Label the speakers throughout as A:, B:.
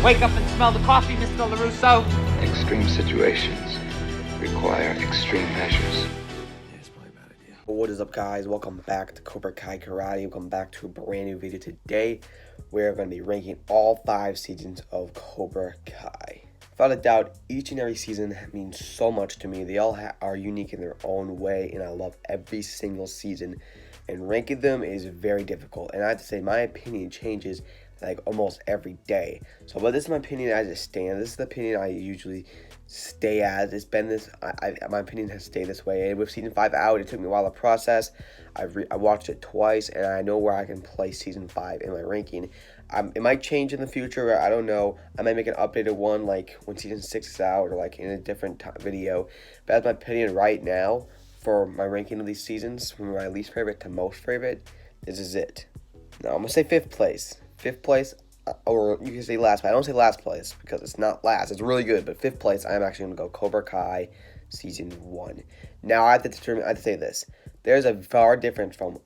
A: Wake up and smell the coffee, Mr. LaRusso.
B: Extreme situations require extreme measures.
C: What is up, guys? Welcome back to Cobra Kai Karate. Welcome back to a brand new video. Today we're going to be ranking all 5 seasons of Cobra Kai. Without a doubt, each and every season means so much to me. They all are unique in their own way, and I love every single season. And ranking them is very difficult. And I have to say, my opinion changes like almost every day. So, but this is my opinion as it stands. This is the opinion I usually stay as. It's been this. My opinion has stayed this way. And with season 5 out, it took me a while to process. I watched it twice, and I know where I can place season 5 in my ranking. It might change in the future. I don't know. I might make an updated one like when season 6 is out, or like in a different video. But as my opinion right now for my ranking of these seasons, from my least favorite to most favorite, this is it. Now I'm gonna say 5th place. 5th place, or you can say last place. I don't say last place because it's not last. It's really good, but 5th place, I'm actually going to go Cobra Kai Season 1. Now, I have to say this. There's a far difference from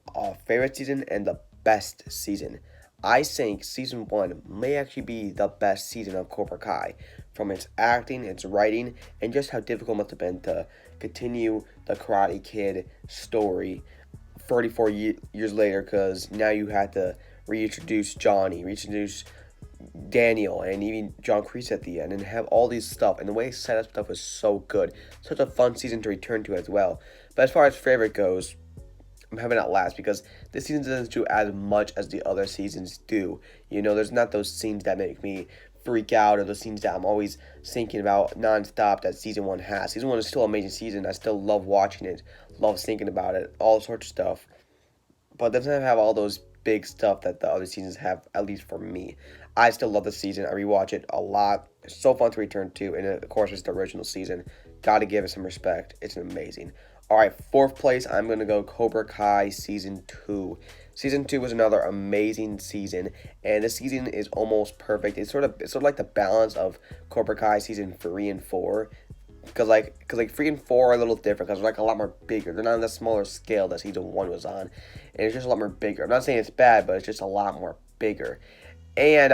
C: favorite season and the best season. I think Season 1 may actually be the best season of Cobra Kai, from its acting, its writing, and just how difficult it must have been to continue the Karate Kid story 34 years later, because now you had to reintroduce Johnny, reintroduce Daniel, and even John Kreese at the end, and have all these stuff. And the way set up stuff was so good. Such a fun season to return to as well. But as far as favorite goes, I'm having that last because this season doesn't do as much as the other seasons do. You know, there's not those scenes that make me freak out, or those scenes that I'm always thinking about nonstop that season 1 has. Season 1 is still an amazing season. I still love watching it, love thinking about it, all sorts of stuff. But it doesn't have all those big stuff that the other seasons have, at least for me. I still love the season. I rewatch it a lot. It's so fun to return to, and of course it's the original season. Gotta give it some respect. It's amazing. Alright, 4th place, I'm gonna go Cobra Kai Season 2. Season 2 was another amazing season, and this season is almost perfect. It's sort of like the balance of Cobra Kai Season 3 and 4. Because 3 and 4 are a little different, because they're like a lot more bigger. They're not on the smaller scale that season 1 was on, and it's just a lot more bigger. I'm not saying it's bad, but it's just a lot more bigger. And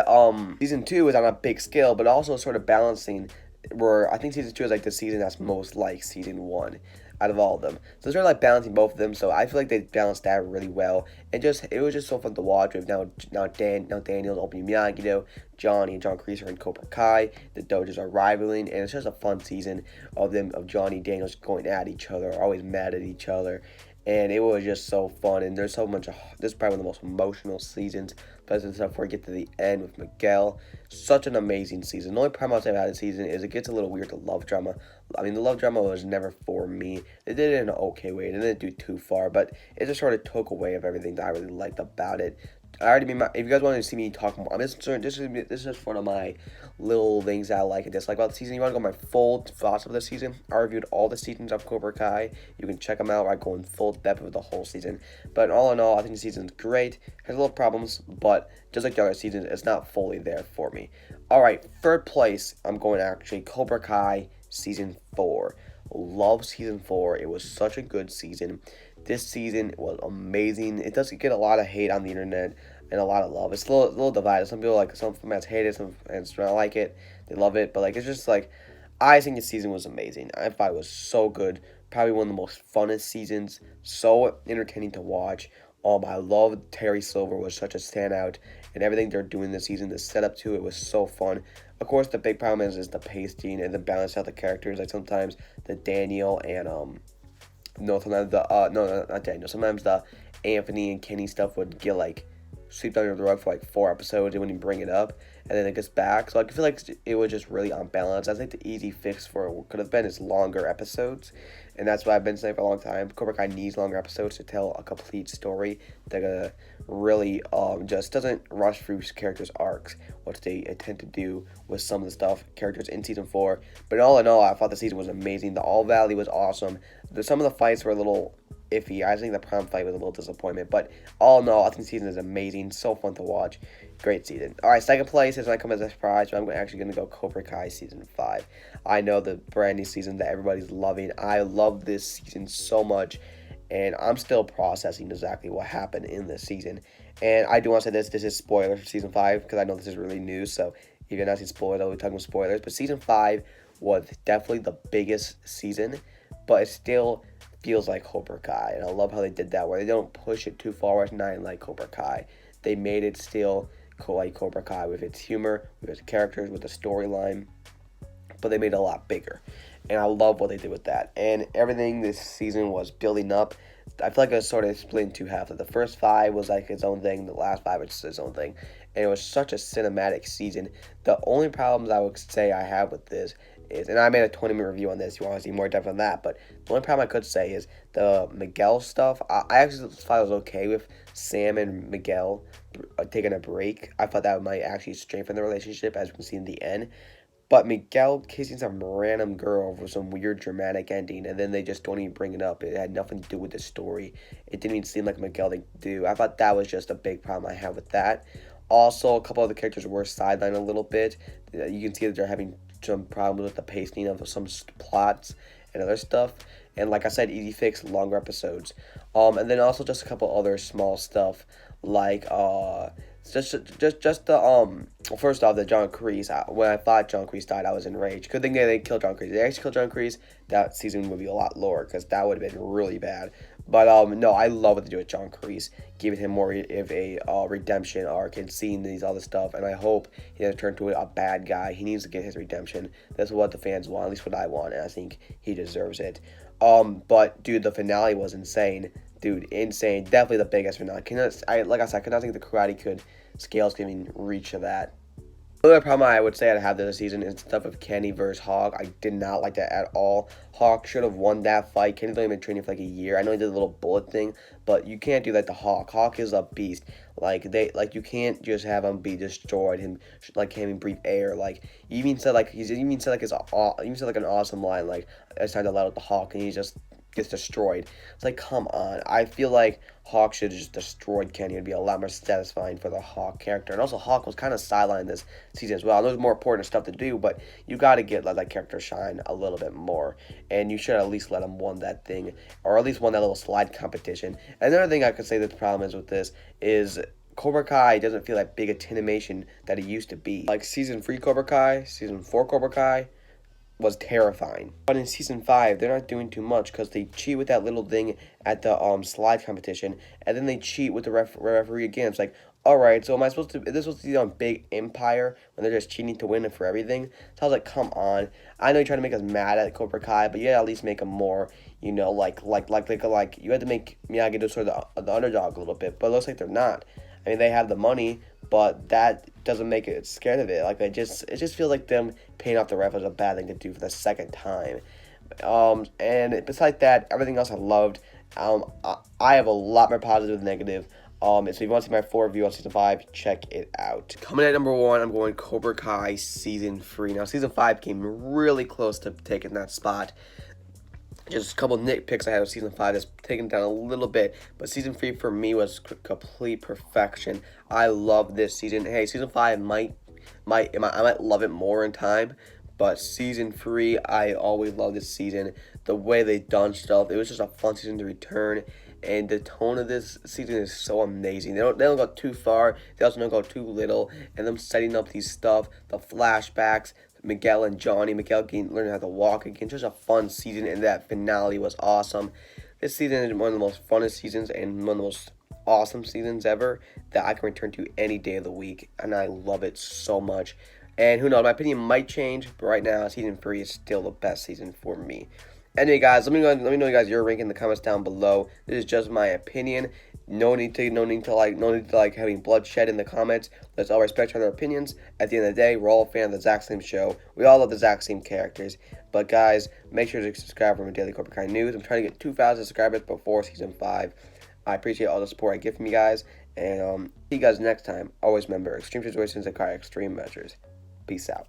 C: season 2 is on a big scale, but also sort of balancing, where I think season 2 is like the season that's most like season 1 out of all of them. So it's sort of like balancing both of them. So I feel like they balanced that really well, and it was just so fun to watch. With now Daniel's opening Miyagi-Do, Johnny and John Kreese are in Cobra Kai. The dojos are rivaling, and it's just a fun season of Johnny and Daniel's going at each other, always mad at each other. And it was just so fun, and there's so much. This is probably one of the most emotional seasons. But before we get to the end with Miguel, such an amazing season. The only problem I'll say about this season is it gets a little weird, the love drama. I mean, the love drama was never for me. They did it in an okay way. They didn't do too far, but it just sort of took away of everything that I really liked about it. I already made if you guys want to see me talk more, this is just one of my little things that I like and dislike about the season. You want to go my full thoughts of the season? I reviewed all the seasons of Cobra Kai. You can check them out. I go in full depth with the whole season. But all in all, I think the season's great. Has a little problems, but just like the other seasons, it's not fully there for me. Alright, 3rd place, I'm going actually Cobra Kai Season 4. Love Season 4. It was such a good season. This season was amazing. It does get a lot of hate on the internet and a lot of love. It's a little divided. Some people some fans hate it, some fans don't like it. They love it, but like it's just like I think the season was amazing. I thought it was so good. Probably one of the most funnest seasons. So entertaining to watch. I love Terry Silver was such a standout, and everything they're doing this season, the setup to it was so fun. Of course, the big problem is the pacing and the balance out the characters. Like sometimes the Daniel and sometimes not Daniel. Sometimes the Anthony and Kenny stuff would get like swept under the rug for like 4 episodes. They wouldn't even bring it up, and then it gets back. So I feel like it was just really unbalanced. I think the easy fix for it could have been is longer episodes, and that's what I've been saying for a long time. Cobra Kai needs longer episodes to tell a complete story. That really just doesn't rush through characters' arcs, which they intend to do with some of the stuff characters in season 4. But all in all, I thought the season was amazing. The All Valley was awesome. Some of the fights were a little iffy. I think the prom fight was a little disappointment, but all in all, I think the season is amazing. So fun to watch. Great season. All right, 2nd place is not come as a surprise, but I'm actually going to go Cobra Kai Season 5. I know the brand new season that everybody's loving. I love this season so much, and I'm still processing exactly what happened in this season. And I do want to say this is spoilers for Season 5, because I know this is really new, so If you're not seen spoilers, I'll be talking about spoilers. But season 5 was definitely the biggest season, but it still feels like Cobra Kai, and I love how they did that, where they don't push it too far. It's not like Cobra Kai. They made it still like Cobra Kai with its humor, with its characters, with the storyline, but they made it a lot bigger, and I love what they did with that. And everything this season was building up. I feel like it was sort of split in two halves. Like the first 5 was like its own thing, the last 5 was its own thing, and it was such a cinematic season. The only problems I would say I have with this is, and I made a 20-minute review on this, you want to see more depth on that, but the only problem I could say is the Miguel stuff. I actually thought I was okay with Sam and Miguel taking a break. I thought that might actually strengthen the relationship, as we can see in the end. But Miguel kissing some random girl for some weird dramatic ending, and then they just don't even bring it up. It had nothing to do with the story. It didn't even seem like Miguel thing to do. I thought that was just a big problem I have with that. Also, a couple of the characters were sidelined a little bit. You can see that they're having some problems with the pacing of some plots and other stuff. And like I said, easy fix, longer episodes. And then also just a couple other small stuff like just the first off, the John Kreese. When I thought John Kreese died, I was enraged. Good thing they didn't kill John Kreese. If they actually killed John Kreese, that season would be a lot lower, because that would have been really bad. But no, I love what they do with John Kreese, giving him more of a redemption arc and seeing these other stuff. And I hope he doesn't turn into a bad guy. He needs to get his redemption. That's what the fans want, at least what I want, and I think he deserves it. But dude, the finale was insane. Dude, insane. Definitely the biggest finale. Like I said, I could not think the Karate Kid scales can even reach to that. Another problem I would say I'd have this season is stuff of Kenny versus Hawk. I did not like that at all. Hawk should have won that fight. Kenny's only been training for like a year. I know he did a little bullet thing, but you can't do that to Hawk. Hawk is a beast. You can't just have him be destroyed. Him can't even breathe air. He even said an awesome line, like it's time to let out the Hawk, and he just gets destroyed. It's like, come on. I feel like Hawk should have just destroyed Kenny. It would be a lot more satisfying for the Hawk character. And also, Hawk was kind of sidelined this season as well. I know there's more important stuff to do, but you got to let that character shine a little bit more. And you should at least let him win that thing, or at least win that little slide competition. And another thing I could say that the problem is with this is Cobra Kai doesn't feel that big a animation that it used to be. Like season 3 Cobra Kai, season 4 Cobra Kai was terrifying. But in season 5, they're not doing too much, because they cheat with that little thing at the slide competition, and then they cheat with the referee again. It's like, alright, so is this supposed to be on Big Empire when they're just cheating to win it for everything? So I was like, come on. I know you're trying to make us mad at Cobra Kai, but you gotta at least make them more, you had to make Miyagi do sort of the underdog a little bit, but it looks like they're not. I mean, they have the money, but that doesn't make it scared of it. It just feels like them paying off the ref was a bad thing to do for the second time. And besides that, everything else I loved. I have a lot more positive than negative. So if you want to see my full review on season 5, check it out. Coming at number 1, I'm going Cobra Kai season 3. Now, season 5 came really close to taking that spot. Just a couple nitpicks I had with season 5 that's taken down a little bit, but season 3 for me was complete perfection. I love this season. Hey, season 5 I might love it more in time, but season 3 I always love this season. The way they done stuff, it was just a fun season to return, and the tone of this season is so amazing. They don't go too far, they also don't go too little, and them setting up these stuff, the flashbacks, Miguel and Johnny, learning how to walk again. Just a fun season, and that finale was awesome. This season is one of the most funnest seasons and one of the most awesome seasons ever that I can return to any day of the week, and I love it so much. And who knows, my opinion might change, but right now season 3 is still the best season for me. Anyway, guys, let me know you guys your ranking in the comments down below. This is just my opinion. No need to having bloodshed in the comments. Let's all respect our opinions. At the end of the day, we're all a fan of the exact same show. We all love the exact same characters. But guys, make sure to subscribe for my daily Cobra Kai news. I'm trying to get 2,000 subscribers before season 5. I appreciate all the support I get from you guys. And see you guys next time. Always remember, extreme situations require extreme measures. Peace out.